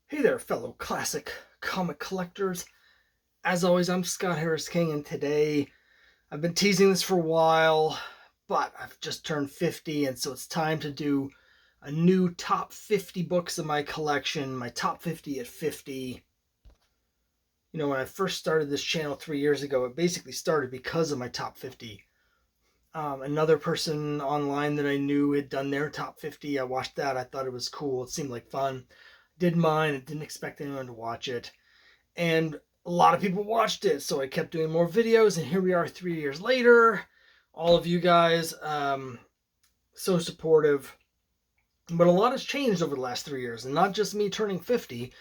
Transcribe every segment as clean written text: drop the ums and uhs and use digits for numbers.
Hey there, fellow classic comic collectors. As always, I'm Scott Harris King, and today I've been teasing this for a while, but I've just turned 50, and so it's time to do a new top 50 books of my collection, my top 50 at 50. You know, when I first started this channel 3 years ago, it basically started because of my top 50. Another person online that I knew had done their top 50. I watched that. I thought it was cool. It seemed like fun. Did mine. I didn't expect anyone to watch it. And a lot of people watched it, so I kept doing more videos, and here we are 3 years later. All of you guys, so supportive. But a lot has changed over the last 3 years, and not just me turning 50.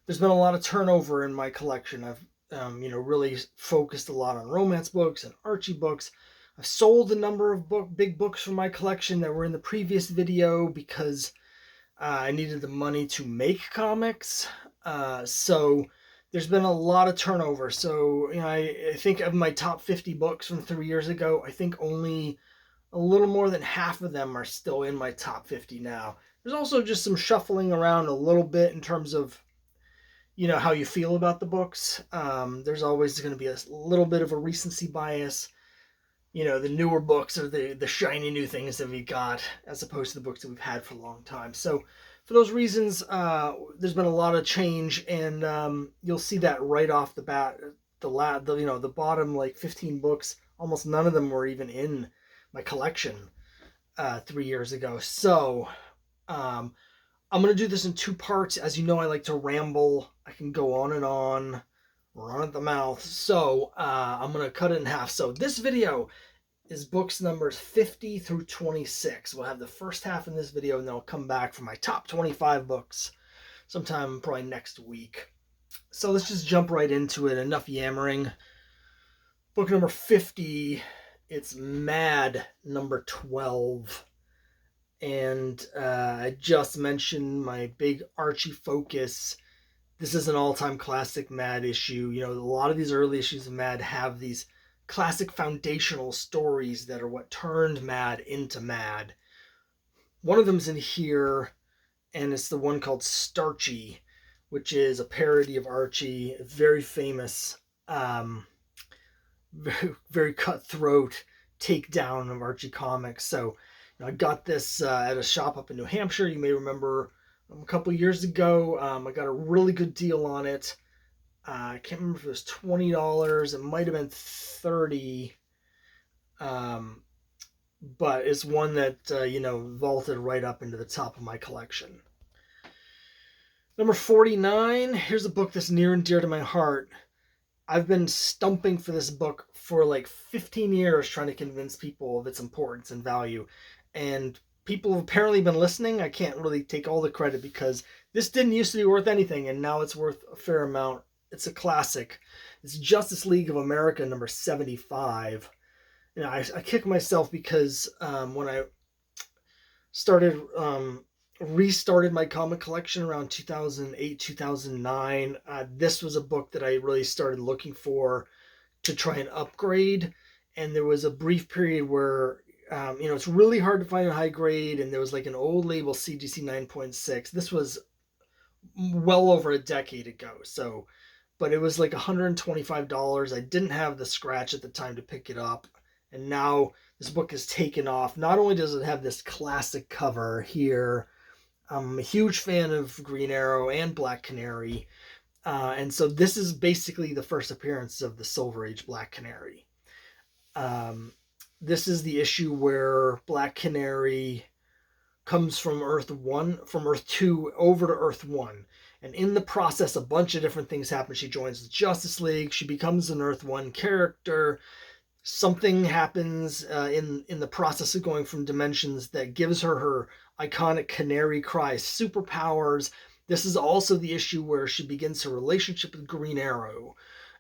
There's been a lot of turnover in my collection. I've, really focused a lot on romance books and Archie books. I've sold a number of big books from my collection that were in the previous video because I needed the money to make comics. So there's been a lot of turnover. So, I think of my top 50 books from 3 years ago, I think only a little more than half of them are still in my top 50 now. There's also just some shuffling around a little bit in terms of, how you feel about the books. There's always going to be a little bit of a recency bias. The newer books are the shiny new things that we got as opposed to the books that we've had for a long time. So for those reasons, there's been a lot of change, and you'll see that right off the bat. The bottom like 15 books, almost none of them were even in my collection 3 years ago. So I'm going to do this in two parts. As you know, I like to ramble. I can go on and on, run at the mouth. So I'm going to cut it in half. So this video is books numbers 50 through 26. We'll have the first half in this video, and then I'll come back for my top 25 books sometime probably next week. So let's just jump right into it. Enough yammering. Book number 50, it's Mad number 12. And I just mentioned my big Archie focus. This is an all-time classic Mad issue. A lot of these early issues of Mad have these classic foundational stories that are what turned Mad into Mad. One of them's in here, and it's the one called Starchy, which is a parody of Archie, a very famous, very, very cutthroat takedown of Archie comics. So I got this at a shop up in New Hampshire. You may remember a couple years ago, I got a really good deal on it. I can't remember if it was $20. It might have been $30. But it's one that, vaulted right up into the top of my collection. Number 49, here's a book that's near and dear to my heart. I've been stumping for this book for like 15 years, trying to convince people of its importance and value. And people have apparently been listening. I can't really take all the credit because this didn't used to be worth anything, and now it's worth a fair amount. It's a classic. It's Justice League of America number 75. I kick myself because when I restarted my comic collection around 2008, 2009, this was a book that I really started looking for to try and upgrade. And there was a brief period where, it's really hard to find a high grade, and there was like an old label, CGC 9.6. This was well over a decade ago. But it was like $125. I didn't have the scratch at the time to pick it up. And now this book is taken off. Not only does it have this classic cover here, I'm a huge fan of Green Arrow and Black Canary. And so this is basically the first appearance of the Silver Age Black Canary. This is the issue where Black Canary comes from Earth 2 over to Earth 1. And in the process, a bunch of different things happen. She joins the Justice League. She becomes an Earth 1 character. Something happens in the process of going from dimensions that gives her iconic Canary cry superpowers. This is also the issue where she begins her relationship with Green Arrow.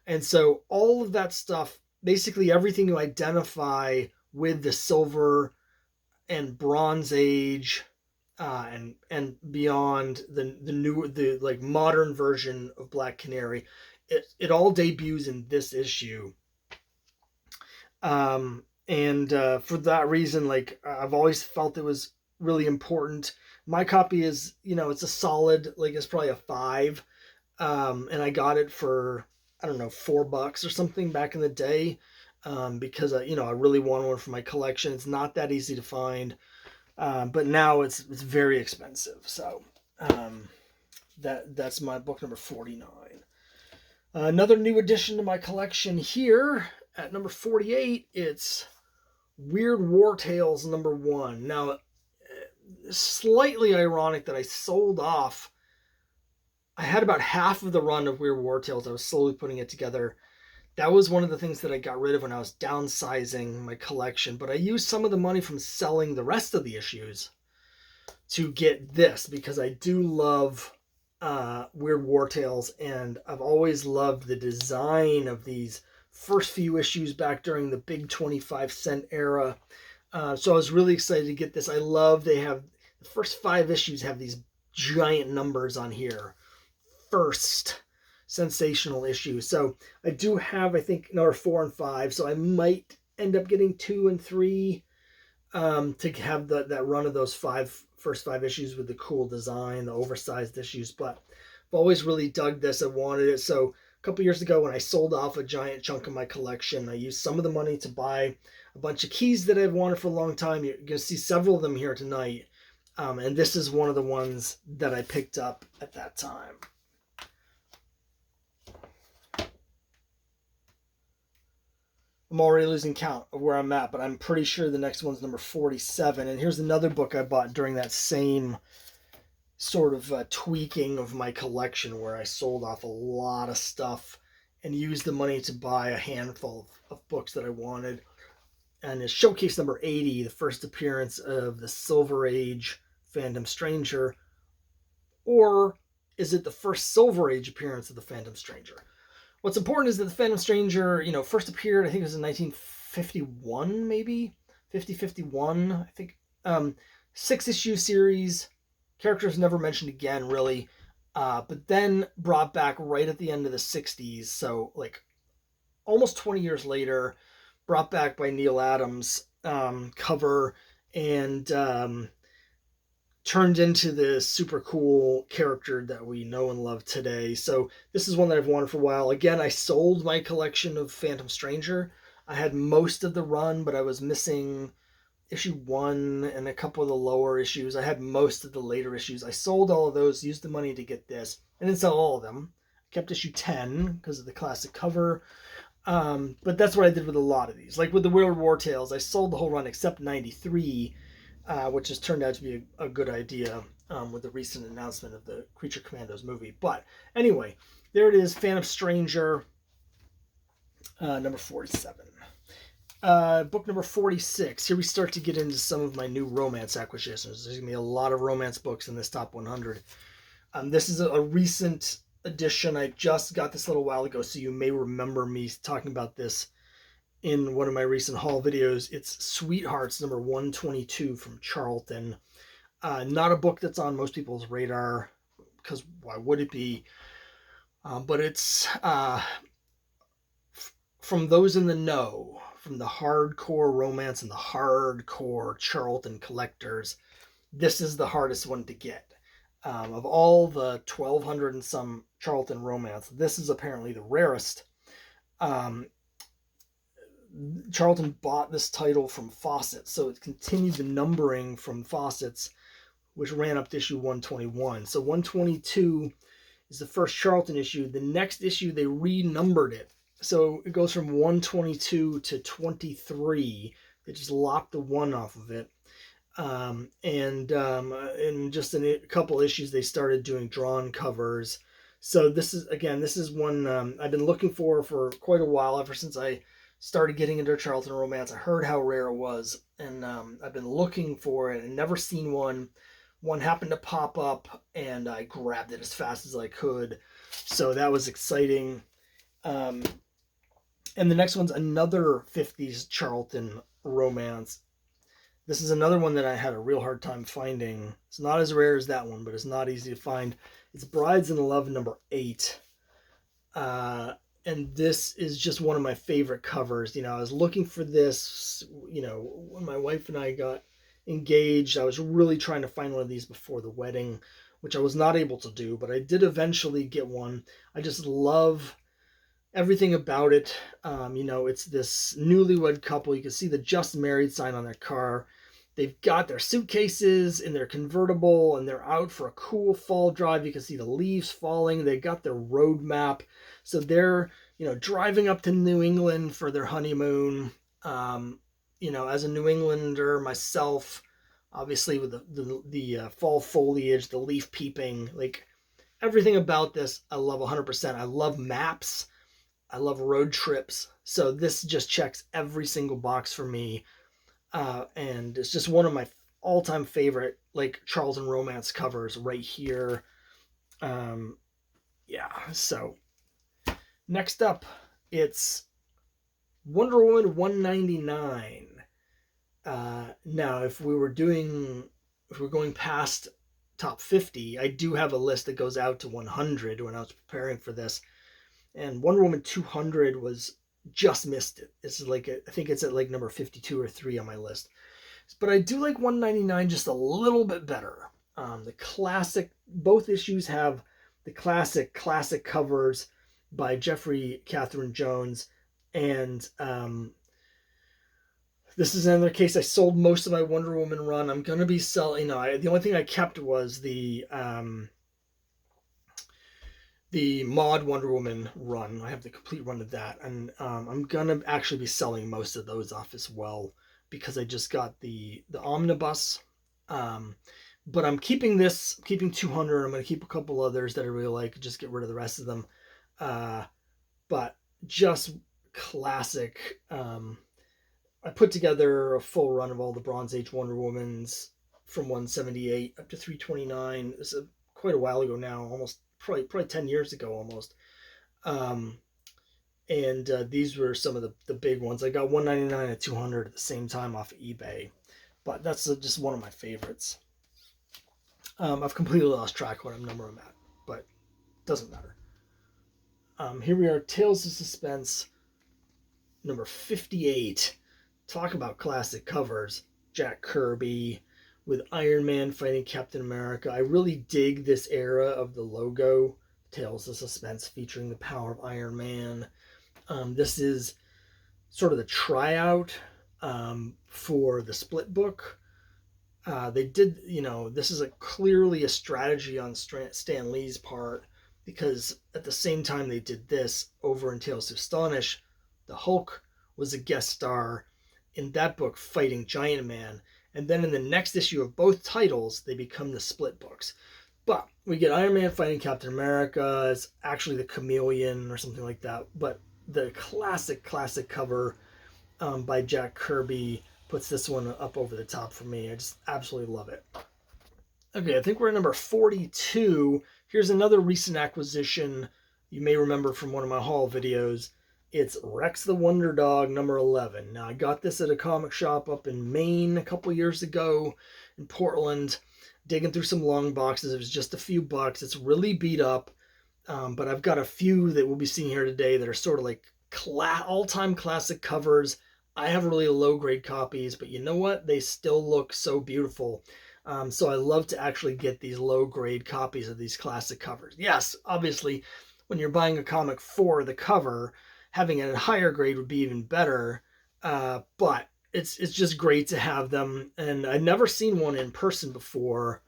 And so all of that stuff, basically everything you identify with the Silver and Bronze Age and beyond, the like modern version of Black Canary, it all debuts in this issue. And for that reason, like, I've always felt it was really important My copy is, it's a solid, like it's probably a 5. And I got it for, I don't know, $4 or something back in the day. Because I really want one for my collection. It's not that easy to find. But now it's very expensive. So that's my book number 49. Another new addition to my collection here at number 48, it's Weird War Tales number 1. Now, slightly ironic that I sold off. I had about half of the run of Weird War Tales. I was slowly putting it together. That was one of the things that I got rid of when I was downsizing my collection. But I used some of the money from selling the rest of the issues to get this, because I do love Weird War Tales, and I've always loved the design of these first few issues back during the big 25-cent era. So I was really excited to get this. I love they have the first 5 issues have these giant numbers on here. First sensational issue. So I do have, I think, number 4 and 5. So I might end up getting 2 and 3 to have that run of those first 5 issues with the cool design, the oversized issues. But I've always really dug this. I wanted it. So a couple years ago, when I sold off a giant chunk of my collection, I used some of the money to buy a bunch of keys that I've wanted for a long time. You're going to see several of them here tonight. And this is one of the ones that I picked up at that time. I'm already losing count of where I'm at, but I'm pretty sure the next one's number 47. And here's another book I bought during that same sort of tweaking of my collection, where I sold off a lot of stuff and used the money to buy a handful of books that I wanted. And it's Showcase number 80, the first appearance of the Silver Age Phantom Stranger. Or is it the first Silver Age appearance of the Phantom Stranger? What's important is that the Phantom Stranger, first appeared, I think it was in 1951, maybe? 51, I think. 6-issue series. Characters never mentioned again, really. But then brought back right at the end of the 60s. So, like, almost 20 years later, brought back by Neil Adams, cover, and turned into this super cool character that we know and love today. So this is one that I've wanted for a while. Again, I sold my collection of Phantom Stranger. I had most of the run, but I was missing issue 1 and a couple of the lower issues. I had most of the later issues. I sold all of those, used the money to get this. I didn't sell all of them. I kept issue 10 because of the classic cover. But that's what I did with a lot of these. Like with the Weird War Tales, I sold the whole run except 93, which has turned out to be a good idea with the recent announcement of the Creature Commandos movie. But anyway, there it is, Phantom Stranger, number 47. Book number 46. Here we start to get into some of my new romance acquisitions. There's going to be a lot of romance books in this top 100. This is a recent edition. I just got this a little while ago, so you may remember me talking about this in one of my recent haul videos. It's Sweethearts number 122 from Charlton. Not a book that's on most people's radar, because why would it be? But it's from those in the know, from the hardcore romance and the hardcore Charlton collectors. This is the hardest one to get. Of all the 1,200 and some Charlton romance, this is apparently the rarest. Charlton bought this title from Fawcett, so it continued the numbering from Fawcett's, which ran up to issue 121. So 122 is the first Charlton issue. The next issue, they renumbered it. So it goes from 122 to 23. They just lopped the 1 off of it. In just a couple issues, they started doing drawn covers. So this is one I've been looking for quite a while, ever since I started getting into Charlton romance. I heard how rare it was, and I've been looking for it and never seen one. One happened to pop up, and I grabbed it as fast as I could. So that was exciting. And the next one's another 50s Charlton romance. This is another one that I had a real hard time finding. It's not as rare as that one, but it's not easy to find. It's Brides in Love number 8. And this is just one of my favorite covers. I was looking for this, when my wife and I got engaged. I was really trying to find one of these before the wedding, which I was not able to do, but I did eventually get one. I just love everything about it. It's this newlywed couple. You can see the just married sign on their car. They've got their suitcases in their convertible and they're out for a cool fall drive. You can see the leaves falling. They got their road map. So they're, driving up to New England for their honeymoon. As a New Englander myself, obviously with the fall foliage, the leaf peeping, like everything about this, I love 100%. I love maps. I love road trips. So this just checks every single box for me. And it's just one of my all-time favorite, like, Charlton romance covers right here. So next up, it's Wonder Woman 199. Now, if we're going past top 50, I do have a list that goes out to 100 when I was preparing for this. And Wonder Woman 200 just missed it. This is I think it's at like number 52 or 3 on my list. But I do like 199 just a little bit better. The classic, both issues have the classic covers by Jeffrey Catherine Jones. And this is another case. I sold most of my Wonder Woman run. I'm going to be selling, the only thing I kept was the mod Wonder Woman run. I have the complete run of that. And I'm going to actually be selling most of those off as well because I just got the omnibus. But I'm keeping 200. I'm going to keep a couple others that I really like. Just get rid of the rest of them. But just classic. I put together a full run of all the Bronze Age Wonder Womans from 178 up to 329. This is quite a while ago now, almost probably 10 years ago almost. These were some of the big ones. I got 199 and 200 at the same time off of eBay, but that's just one of my favorites. I've completely lost track what number I'm at, but doesn't matter. Here we are, Tales of Suspense, number 58. Talk about classic covers. Jack Kirby with Iron Man fighting Captain America. I really dig this era of the logo, Tales of Suspense, featuring the power of Iron Man. This is sort of the tryout for the split book. They did, this is clearly a strategy on Stan Lee's part, because at the same time they did this over in Tales to Astonish, the Hulk was a guest star in that book fighting Giant Man. And then in the next issue of both titles, they become the split books. But we get Iron Man fighting Captain America. It's actually the Chameleon or something like that. But the classic cover by Jack Kirby puts this one up over the top for me. I just absolutely love it. Okay, I think we're at number 42. Here's another recent acquisition you may remember from one of my haul videos. It's Rex the Wonder Dog, number 11. Now, I got this at a comic shop up in Maine a couple years ago in Portland, digging through some long boxes. It was just a few bucks. It's really beat up, but I've got a few that we'll be seeing here today that are sort of like all-time classic covers. I have really low-grade copies, but you know what? They still look so beautiful. So I love to actually get these low-grade copies of these classic covers. Yes, obviously, when you're buying a comic for the cover, having it at a higher grade would be even better, but it's just great to have them. And I'd never seen one in person before.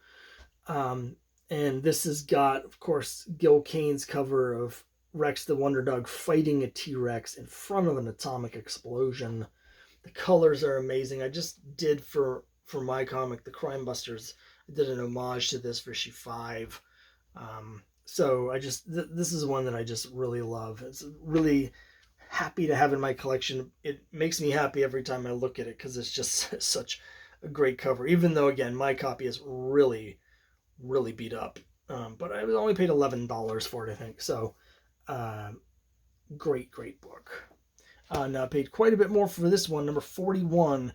And this has got, of course, Gil Kane's cover of Rex the Wonder Dog fighting a T-Rex in front of an atomic explosion. The colors are amazing. I just did for my comic, The Crime Busters, I did an homage to this for issue 5. So this is one that I just really love. It's really happy to have in my collection. It makes me happy every time I look at it because it's just such a great cover, even though, again, my copy is really, really beat up. But I only paid $11 for it, I think. So great book. Now I paid quite a bit more for this one, number 41,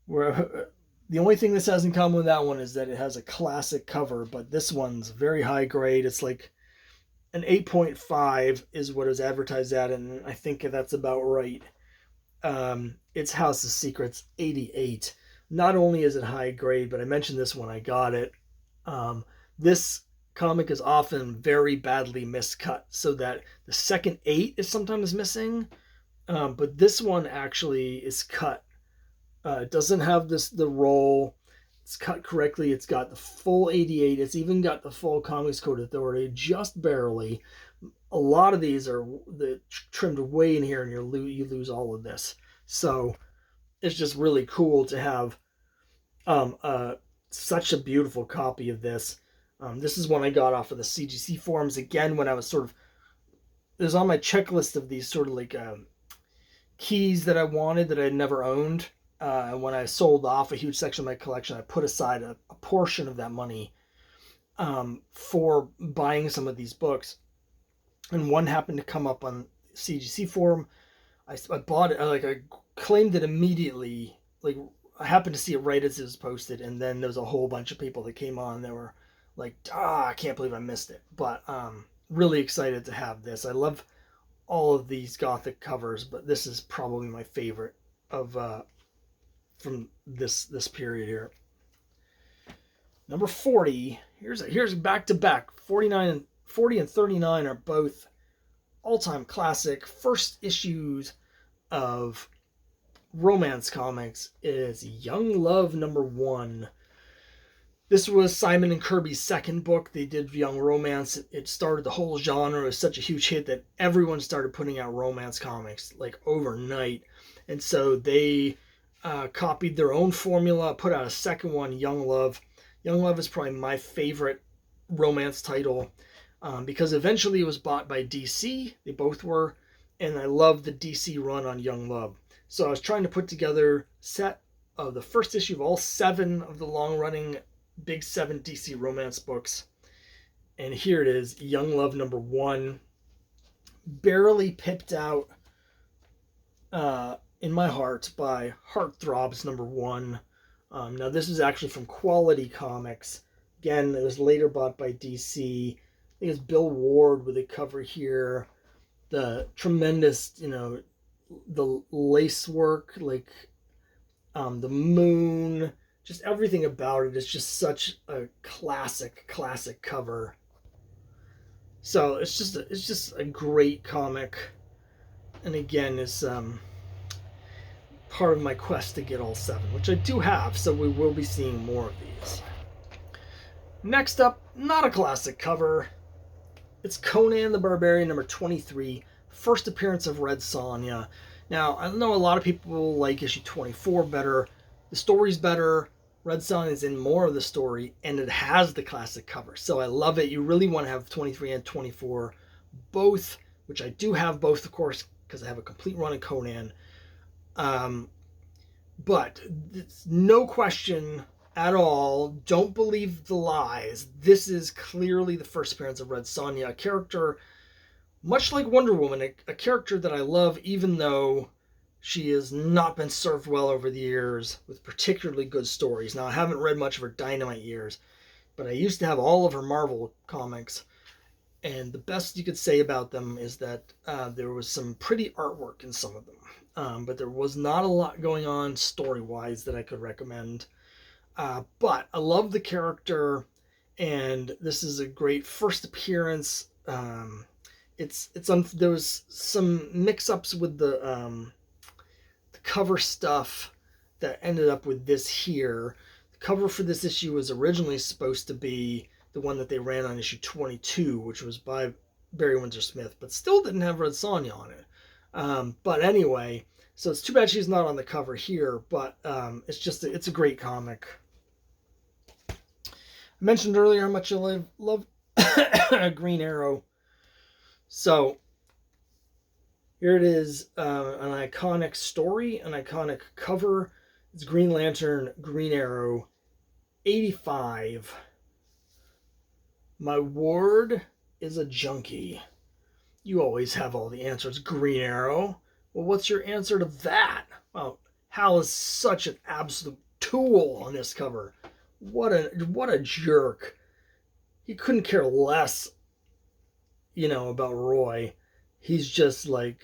where the only thing this has in common with that one is that it has a classic cover, but this one's very high grade. It's like an 8.5 is what it was advertised at, and I think that's about right. It's House of Secrets 88. Not only is it high grade, but I mentioned this when I got it. This comic is often very badly miscut, so that the second 8 is sometimes missing. But this one actually is cut. It doesn't have the roll. It's cut correctly. It's got the full 88. It's even got the full Comics Code Authority, just barely. A lot of these are trimmed way in here, and you lose all of this. So it's just really cool to have such a beautiful copy of this. This is one I got off of the CGC forums again when I was it was on my checklist of these sort of like keys that I wanted that I never owned. And when I sold off a huge section of my collection, I put aside a portion of that money for buying some of these books. And one happened to come up on CGC forum. I bought it, I claimed it immediately. Like, I happened to see it right as it was posted, and then there was a whole bunch of people that came on that were like, I can't believe I missed it. But really excited to have this. I love all of these Gothic covers, but this is probably my favorite of from this period here. Number 40, here's back to back. 40 and 39 are both all-time classic first issues of romance comics. It is Young Love #1. This was Simon and Kirby's second book. They did young romance. It started the whole genre. It was such a huge hit that everyone started putting out romance comics like overnight. And so they copied their own formula, put out a second one, Young Love. Young Love is probably my favorite romance title because eventually it was bought by DC. They both were. And I love the DC run on Young Love. So I was trying to put together a set of the first issue of all 7 of the long-running Big 7 DC romance books. And here it is, Young Love #1. Barely pipped out in my heart by Heartthrobs #1. Now this is actually from Quality Comics. Again, it was later bought by DC. I think it's Bill Ward with a cover here. The tremendous, the lace work, like the moon, just everything about it is just such a classic cover. So it's just a great comic, and again, it's part of my quest to get all 7, which I do have. So we will be seeing more of these. Next up, not a classic cover. It's Conan the Barbarian #23, first appearance of Red Sonia. Now, I know a lot of people like issue 24 better. The story's better. Red Sonia is in more of the story, and it has the classic cover. So I love it. You really want to have 23 and 24 both, which I do have both, of course, because I have a complete run of Conan. But it's no question at all. Don't believe the lies. This is clearly the first appearance of Red Sonia, a character much like Wonder Woman, a character that I love, even though she has not been served well over the years with particularly good stories. Now, I haven't read much of her Dynamite years, but I used to have all of her Marvel comics, and the best you could say about them is that there was some pretty artwork in some of them, but there was not a lot going on story-wise that I could recommend. But I love the character, and this is a great first appearance. There was some mix-ups with the cover stuff that ended up with this here. The cover for this issue was originally supposed to be the one that they ran on issue 22, which was by Barry Windsor Smith, but still didn't have Red Sonia on it. But anyway, so it's too bad she's not on the cover here, but it's a great comic. I mentioned earlier how much I love Green Arrow. So here it is, an iconic story, an iconic cover. It's Green Lantern, Green Arrow, 85. My ward is a junkie. You always have all the answers, Green Arrow. Well, what's your answer to that? Well, Hal is such an absolute tool on this cover. What a jerk. He couldn't care less, about Roy. He's just like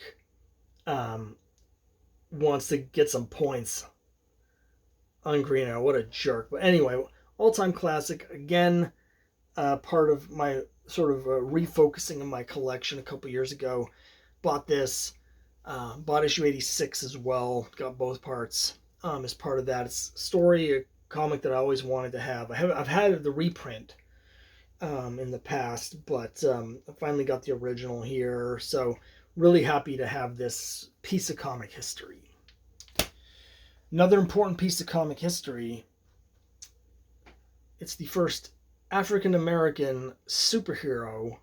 wants to get some points on Green Arrow. What a jerk. But anyway, all-time classic. Again, part of my sort of refocusing of my collection a couple years ago. Bought this. Bought issue 86 as well. Got both parts as part of that. It's a story, a comic that I always wanted to have. I've had the reprint in the past, but I finally got the original here. So really happy to have this piece of comic history. Another important piece of comic history. It's the first African-American superhero.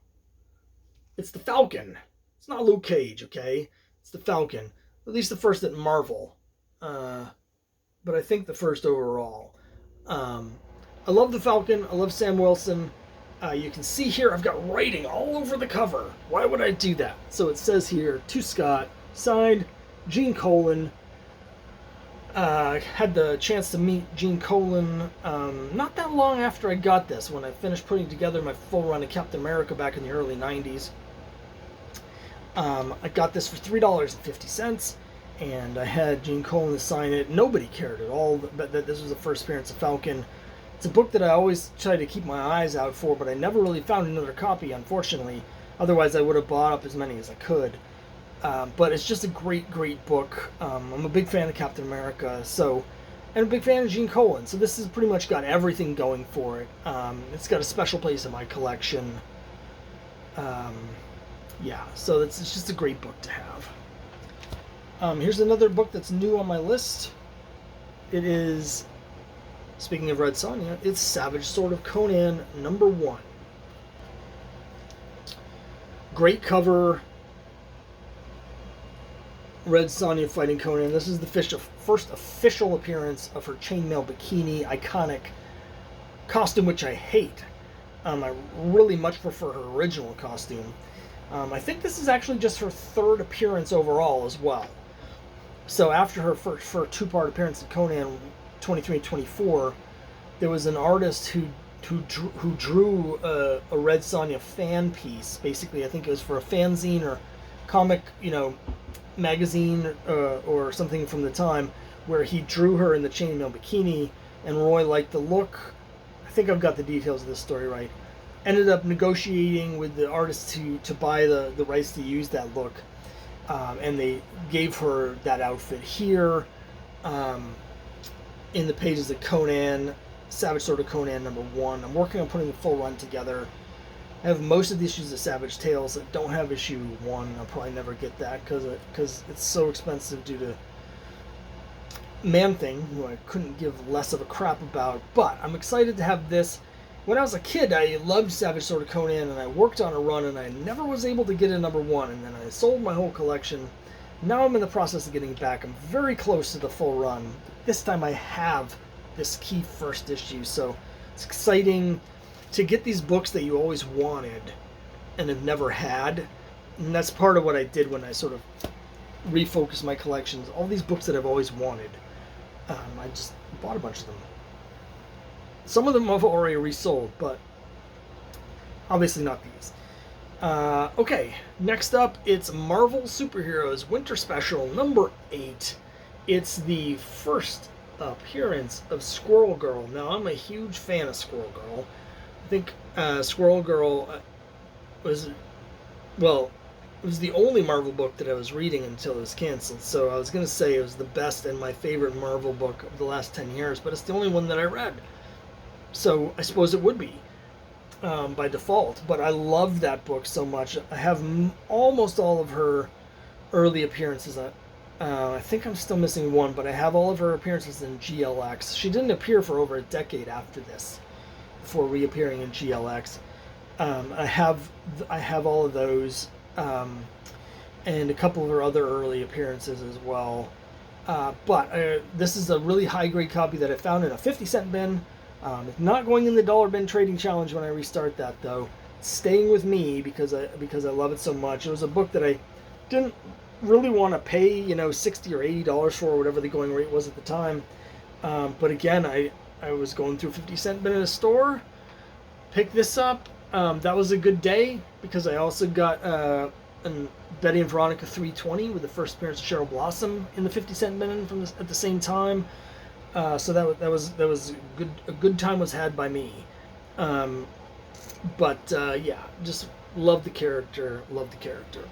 It's the Falcon. It's not Luke Cage, okay? It's the Falcon. At least the first at Marvel. But I think the first overall. I love the Falcon. I love Sam Wilson. You can see here I've got writing all over the cover. Why would I do that? So it says here, to Scott, signed, Gene Colan. Had the chance to meet Gene Colan not that long after I got this, when I finished putting together my full run of Captain America back in the early 90s. I got this for $3.50, and I had Gene Colan sign it. Nobody cared at all that this was the first appearance of Falcon. It's a book that I always try to keep my eyes out for, but I never really found another copy, unfortunately. Otherwise, I would have bought up as many as I could. But it's just a great, great book. I'm a big fan of Captain America, and a big fan of Gene Colan. So this has pretty much got everything going for it. It's got a special place in my collection. Yeah, so it's just a great book to have. Here's another book that's new on my list. It is, speaking of Red Sonia, it's Savage Sword of Conan #1. Great cover. Red Sonia fighting Conan. This is the first official appearance of her chainmail bikini, iconic costume, which I hate. I really much prefer her original costume. I think this is actually just her third appearance overall as well. So after her first two-part appearance in Conan 23 and 24, there was an artist who drew a Red Sonja fan piece. Basically, I think it was for a fanzine or comic, magazine or something from the time, where he drew her in the chainmail bikini, and Roy liked the look. I think I've got the details of this story right. Ended up negotiating with the artist to buy the rights to use that look, and they gave her that outfit here in the pages of Conan, Savage Sword of Conan #1. I'm working on putting the full run together. I have most of the issues of Savage Tales. I don't have issue 1. I'll probably never get that because it's so expensive due to Man-Thing, who I couldn't give less of a crap about. But I'm excited to have this. When I was a kid, I loved Savage Sword of Conan, and I worked on a run, and I never was able to get a #1, and then I sold my whole collection. Now I'm in the process of getting it back. I'm very close to the full run. This time I have this key first issue, so it's exciting to get these books that you always wanted and have never had. And that's part of what I did when I sort of refocused my collections. All these books that I've always wanted. I just bought a bunch of them. Some of them I've already resold, but obviously not these. Okay, next up, it's Marvel Superheroes Winter Special #8. It's the first appearance of Squirrel Girl. Now, I'm a huge fan of Squirrel Girl. I think Squirrel Girl was the only Marvel book that I was reading until it was canceled. So I was going to say it was the best and my favorite Marvel book of the last 10 years, but it's the only one that I read. So I suppose it would be by default. But I love that book so much. I have almost all of her early appearances. I think I'm still missing one, but I have all of her appearances in GLX. She didn't appear for over a decade after this, before reappearing in GLX. I have all of those, and a couple of her other early appearances as well. But this is a really high-grade copy that I found in a 50-cent bin. It's not going in the dollar bin trading challenge when I restart that, though. It's staying with me because I love it so much. It was a book that I didn't really want to pay, $60 or $80 for, whatever the going rate was at the time. But again, I was going through a 50-cent bin in a store, picked this up. That was a good day because I also got Betty and Veronica 320 with the first appearance of Cheryl Blossom in the 50-cent bin at the same time. So that was good. A good time was had by me. Um, but yeah, just love the character. Love the character.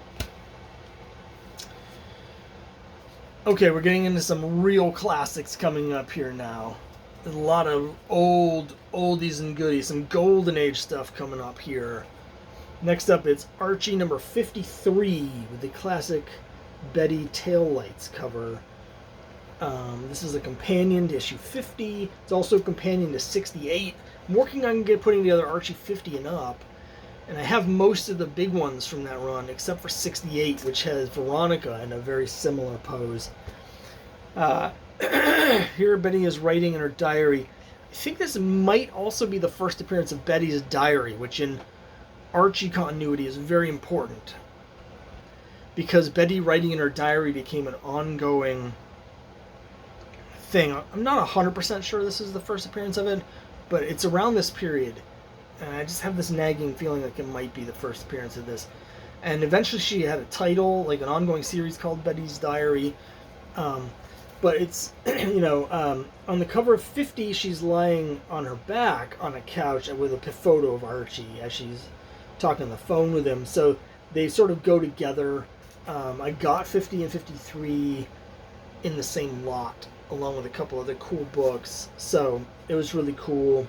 Okay, we're getting into some real classics coming up here now. There's a lot of old oldies and goodies, some golden age stuff coming up here. Next up, it's Archie number 53 with the classic Betty Taillights cover. This is a companion to issue 50. It's also a companion to 68. I'm working on putting together Archie 50 and up. And I have most of the big ones from that run, except for 68, which has Veronica in a very similar pose. Here Betty is writing in her diary. I think this might also be the first appearance of Betty's diary, which in Archie continuity is very important. Because Betty writing in her diary became an ongoing thing. I'm not 100% sure this is the first appearance of it, but it's around this period. And I just have this nagging feeling like it might be the first appearance of this. And eventually she had a title, like an ongoing series called Betty's Diary. But it's, on the cover of 50, she's lying on her back on a couch with a photo of Archie as she's talking on the phone with him. So they sort of go together. I got 50 and 53 in the same lot, along with a couple other cool books. So it was really cool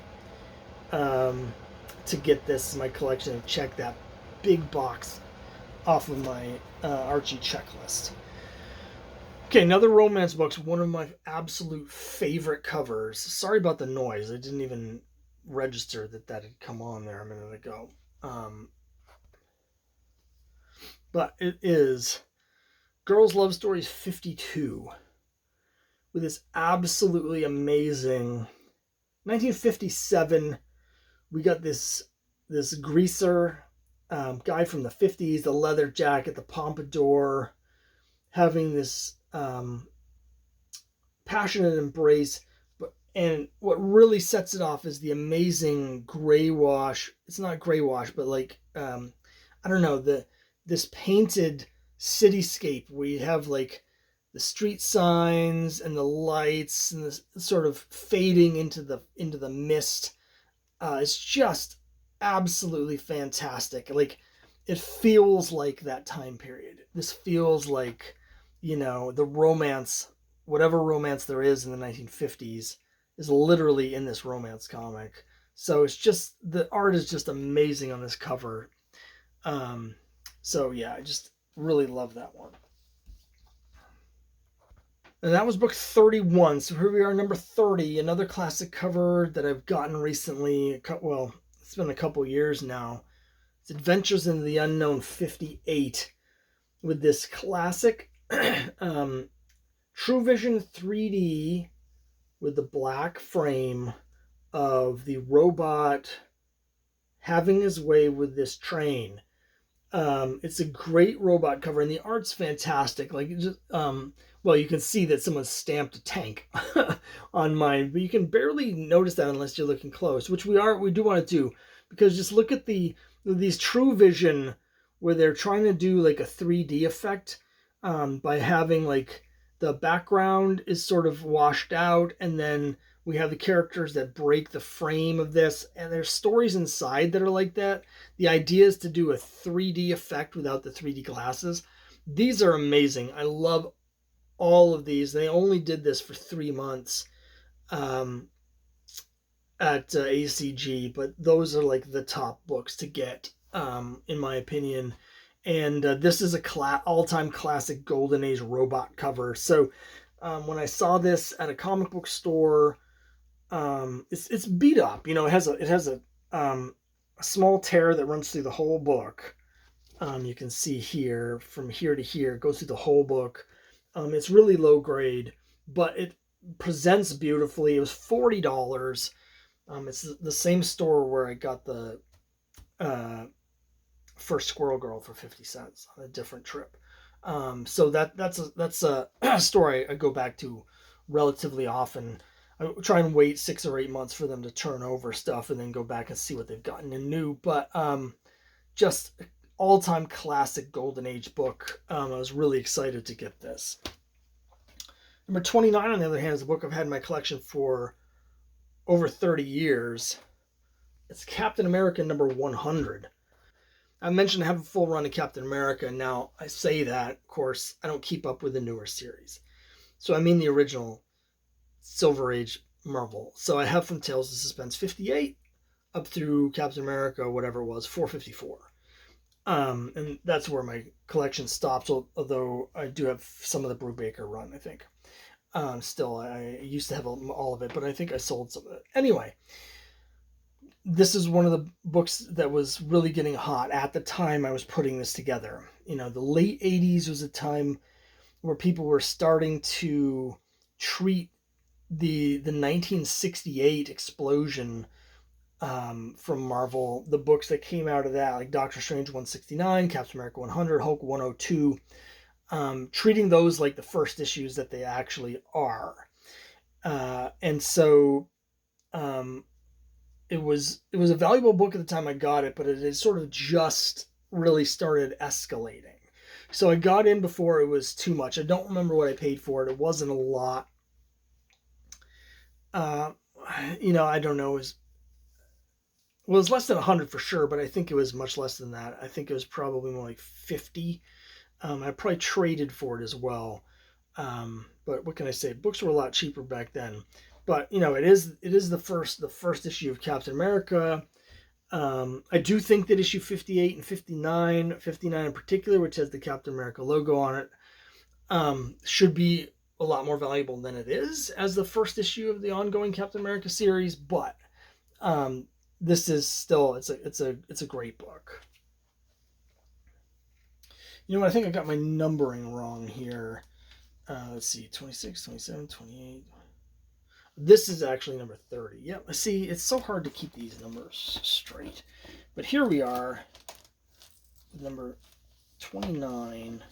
to get this in my collection and check that big box off of my Archie checklist. Okay, another romance book's one of my absolute favorite covers. Sorry about the noise. I didn't even register that had come on there a minute ago. But it is Girls Love Stories 52 with this absolutely amazing 1957. We got this greaser guy from the 50s, the leather jacket, the pompadour, having this passionate embrace. And what really sets it off is the amazing gray wash. It's not gray wash, but like, I don't know, this painted cityscape where you have like the street signs and the lights and this sort of fading into the mist. It's just absolutely fantastic. Like, it feels like that time period. This feels like, the romance, whatever romance there is in the 1950s, is literally in this romance comic. So it's just, the art is just amazing on this cover. So yeah, I just really love that one. And that was book 31. So here we are, number 30, another classic cover that I've gotten recently. Well, it's been a couple years now. It's Adventures in the Unknown 58 with this classic True Vision 3D with the black frame of the robot having his way with this train. It's a great robot cover, and the art's fantastic. Like, just, well, you can see that someone stamped a tank on mine, but you can barely notice that unless you're looking close, which we do want to do, because just look at these True Vision where they're trying to do like a 3D effect by having like the background is sort of washed out, and then we have the characters that break the frame of this, and there's stories inside that are like that. The idea is to do a 3D effect without the 3D glasses. These are amazing. I love all of these. They only did this for 3 months at ACG, but those are like the top books to get, in my opinion. And this is a all-time classic Golden Age robot cover. So when I saw this at a comic book store, it's beat up. It has a small tear that runs through the whole book. You can see here, from here to here, it goes through the whole book. It's really low grade, but it presents beautifully. It was $40. It's the same store where I got the first Squirrel Girl for 50 cents on a different trip. So that's a store I go back to relatively often. I try and wait 6 or 8 months for them to turn over stuff and then go back and see what they've gotten in new. But just all-time classic Golden Age book. I was really excited to get this. Number 29, on the other hand, is a book I've had in my collection for over 30 years. It's Captain America number 100. I mentioned I have a full run of Captain America. Now, I say that, of course, I don't keep up with the newer series. So I mean the original Silver Age Marvel. So I have from Tales of Suspense 58 up through Captain America, whatever it was, 454. And that's where my collection stops, although I do have some of the Brubaker run, I think. Still, I used to have all of it, but I think I sold some of it. Anyway, this is one of the books that was really getting hot at the time I was putting this together. You know, the late 80s was a time where people were starting to treat the 1968 explosion from Marvel, the books that came out of that, like Doctor Strange 169, Captain America 100, Hulk 102, treating those like the first issues that they actually are. And so it was a valuable book at the time I got it, but it had sort of just really started escalating. So I got in before it was too much. I don't remember what I paid for it. It wasn't a lot. I don't know. It was less than 100 for sure, but I think it was much less than that. I think it was probably more like 50. I probably traded for it as well. But what can I say? Books were a lot cheaper back then. But it is the first issue of Captain America. I do think that issue 58 and 59 in particular, which has the Captain America logo on it, should be a lot more valuable than it is as the first issue of the ongoing Captain America series. But this is still it's a great book. I think I got my numbering wrong here. Let's see, 26, 27, 28. This is actually number 30. Yep, see, it's so hard to keep these numbers straight. But here we are, number 29.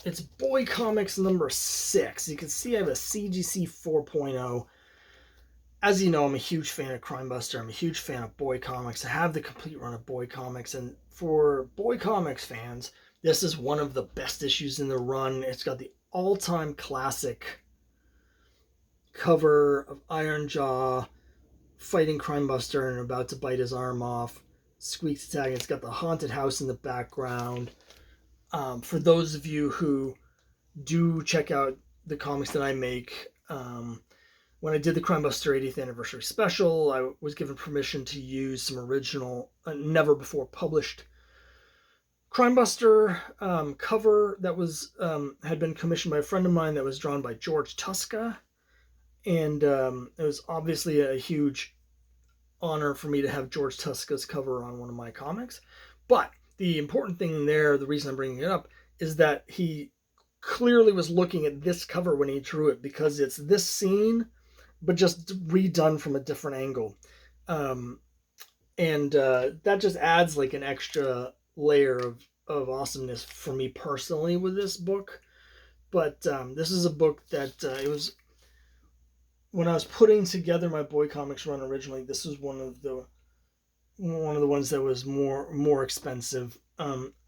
It's Boy Comics number 6. You can see I have a CGC 4.0. As you know, I'm a huge fan of Crime Buster. I'm a huge fan of Boy Comics. I have the complete run of Boy Comics. And for Boy Comics fans, this is one of the best issues in the run. It's got the all-time classic cover of Iron Jaw fighting Crime Buster and about to bite his arm off. Squeak's attacking. It's got the haunted house in the background. For those of you who do check out the comics that I make, when I did the Crime Buster 80th anniversary special, I was given permission to use some original, never before published Crime Buster cover that was had been commissioned by a friend of mine that was drawn by George Tuska. And it was obviously a huge honor for me to have George Tuska's cover on one of my comics. But the important thing there, the reason I'm bringing it up, is that he clearly was looking at this cover when he drew it, because it's this scene, but just redone from a different angle. And that just adds like an extra layer of awesomeness for me personally with this book. But this is a book that it was, when I was putting together my Boy Comics run originally, this was one of the ones that was more expensive.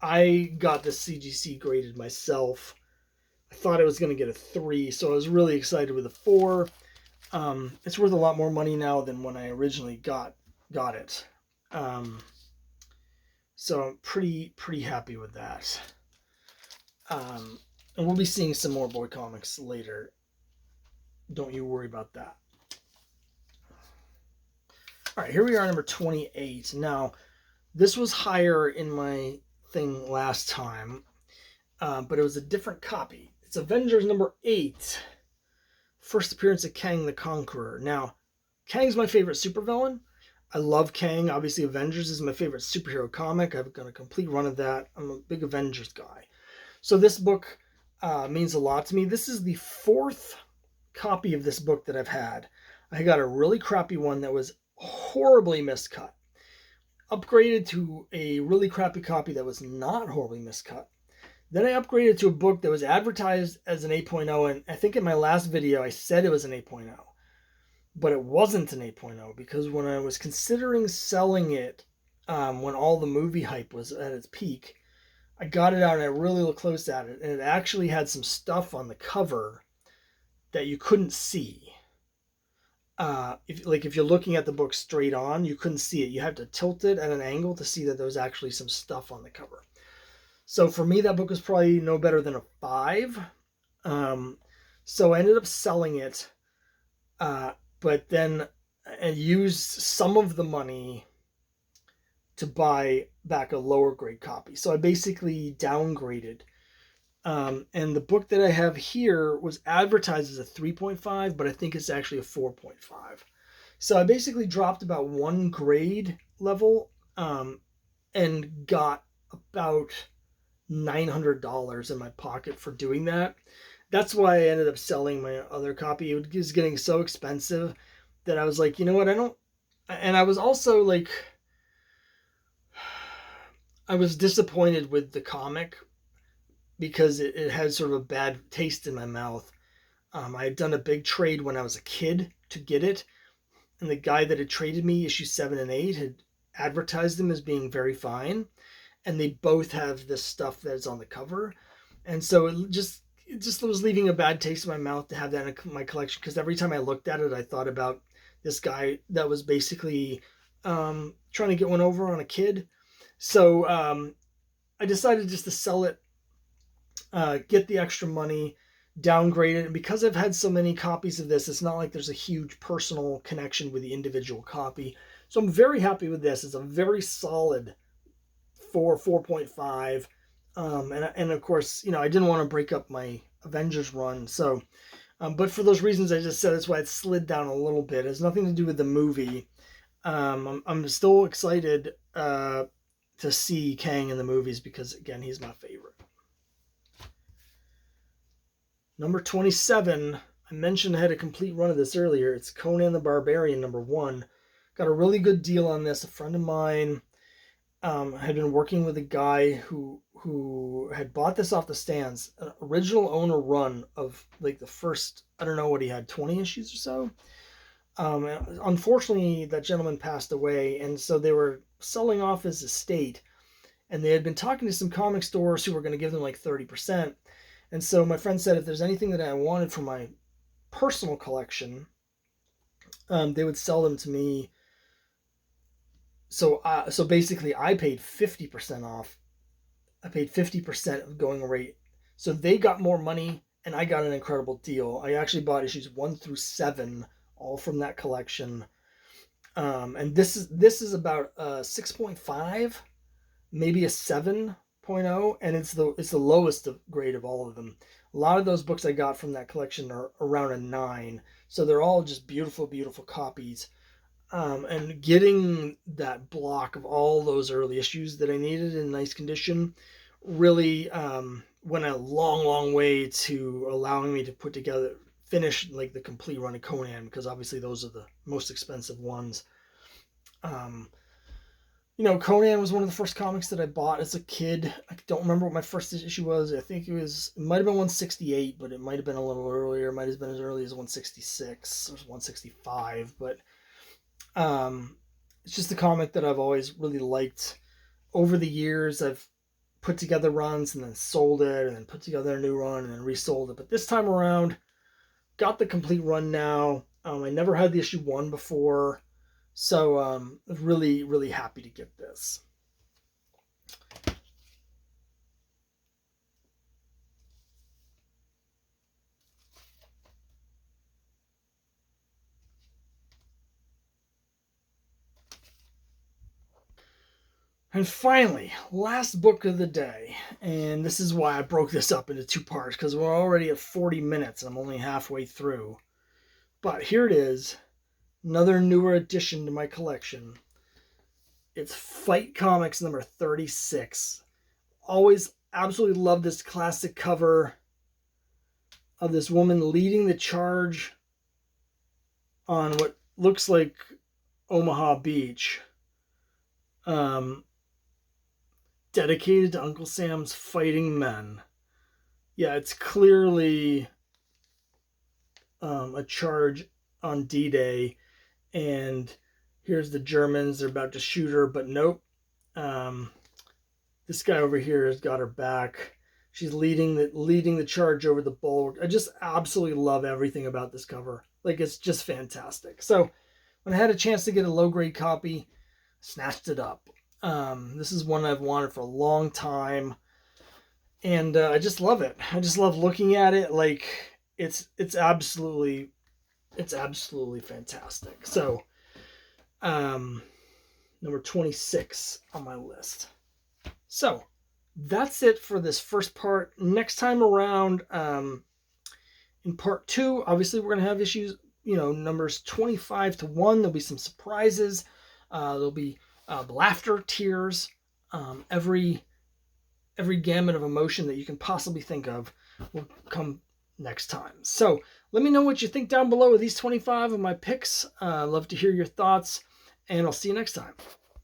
I got the CGC graded myself. I thought I was going to get a 3, so I was really excited with a 4. It's worth a lot more money now than when I originally got it. So I'm pretty happy with that. And we'll be seeing some more Boy Comics later. Don't you worry about that. All right, here we are, number 28. Now, this was higher in my thing last time, but it was a different copy. It's Avengers number 8. First appearance of Kang the Conqueror. Now, Kang's my favorite supervillain. I love Kang. Obviously, Avengers is my favorite superhero comic. I've got a complete run of that. I'm a big Avengers guy. So this book means a lot to me. This is the 4th copy of this book that I've had. I got a really crappy one that was horribly miscut. Upgraded to a really crappy copy that was not horribly miscut. Then I upgraded to a book that was advertised as an 8.0, and I think in my last video I said it was an 8.0. But it wasn't an 8.0, because when I was considering selling it, when all the movie hype was at its peak, I got it out and I really looked close at it, and it actually had some stuff on the cover that you couldn't see. If you're looking at the book straight on, you couldn't see it. You had to tilt it at an angle to see that there was actually some stuff on the cover. So for me, that book was probably no better than a 5. So I ended up selling it, but then I used some of the money to buy back a lower grade copy. So I basically downgraded. And the book that I have here was advertised as a 3.5, but I think it's actually a 4.5. So I basically dropped about 1 grade level, and got about $900 in my pocket for doing that. That's why I ended up selling my other copy. It was getting so expensive that I was like, you know what, and I was also like, I was disappointed with the comic because it had sort of a bad taste in my mouth. I had done a big trade when I was a kid to get it, and the guy that had traded me issues 7 and 8 had advertised them as being very fine, and they both have this stuff that is on the cover, and so it just was leaving a bad taste in my mouth to have that in my collection, because every time I looked at it, I thought about this guy that was basically trying to get one over on a kid. So I decided just to sell it, get the extra money, downgrade it. And because I've had so many copies of this, it's not like there's a huge personal connection with the individual copy. So I'm very happy with this. It's a very solid 4.5. And of course, I didn't want to break up my Avengers run. So, but for those reasons I just said, that's why it slid down a little bit. It has nothing to do with the movie. I'm still excited to see Kang in the movies because, again, he's my favorite. Number 27, I mentioned I had a complete run of this earlier. It's Conan the Barbarian, number 1. Got a really good deal on this. A friend of mine had been working with a guy who had bought this off the stands, an original owner run of like the first, I don't know what he had, 20 issues or so. Unfortunately, that gentleman passed away, and so they were selling off his estate, and they had been talking to some comic stores who were going to give them like 30%. And so my friend said if there's anything that I wanted for my personal collection, they would sell them to me. So basically I paid 50% off. I paid 50% of going rate. So they got more money and I got an incredible deal. I actually bought issues 1 through 7, all from that collection. And this is about a 6.5, maybe a 7.0, and it's the lowest grade of all of them. A lot of those books I got from that collection are around a 9, so they're all just beautiful, beautiful copies. And getting that block of all those early issues that I needed in nice condition really went a long, long way to allowing me to finish like the complete run of Conan, because obviously those are the most expensive ones. Conan was one of the first comics that I bought as a kid. I don't remember what my first issue was. I think it might have been 168, but it might have been a little earlier. It might have been as early as 166 or 165, but it's just a comic that I've always really liked. Over the years, I've put together runs and then sold it, and then put together a new run and then resold it. But this time around, got the complete run now. I never had the issue 1 before, so I'm really, really happy to get this. And finally, last book of the day, and this is why I broke this up into 2 parts, because we're already at 40 minutes and I'm only halfway through. But here it is, another newer addition to my collection. It's Fight Comics number 36. Always absolutely love this classic cover of this woman leading the charge on what looks like Omaha Beach. Dedicated to Uncle Sam's fighting men. Yeah, it's clearly a charge on D-Day, and here's the Germans. They're about to shoot her, but nope. This guy over here has got her back. She's leading the charge over the bulwark. I just absolutely love everything about this cover. Like, it's just fantastic. So when I had a chance to get a low grade copy, snatched it up. This is one I've wanted for a long time, and I just love it. I just love looking at it. Like, it's absolutely fantastic. So number 26 on my list. So that's it for this first part. Next time around, in part 2, obviously we're going to have issues, numbers 25 to 1. There'll be some surprises. There'll be laughter, tears, every gamut of emotion that you can possibly think of will come next time. So let me know what you think down below of these 25 of my picks. Love to hear your thoughts, and I'll see you next time.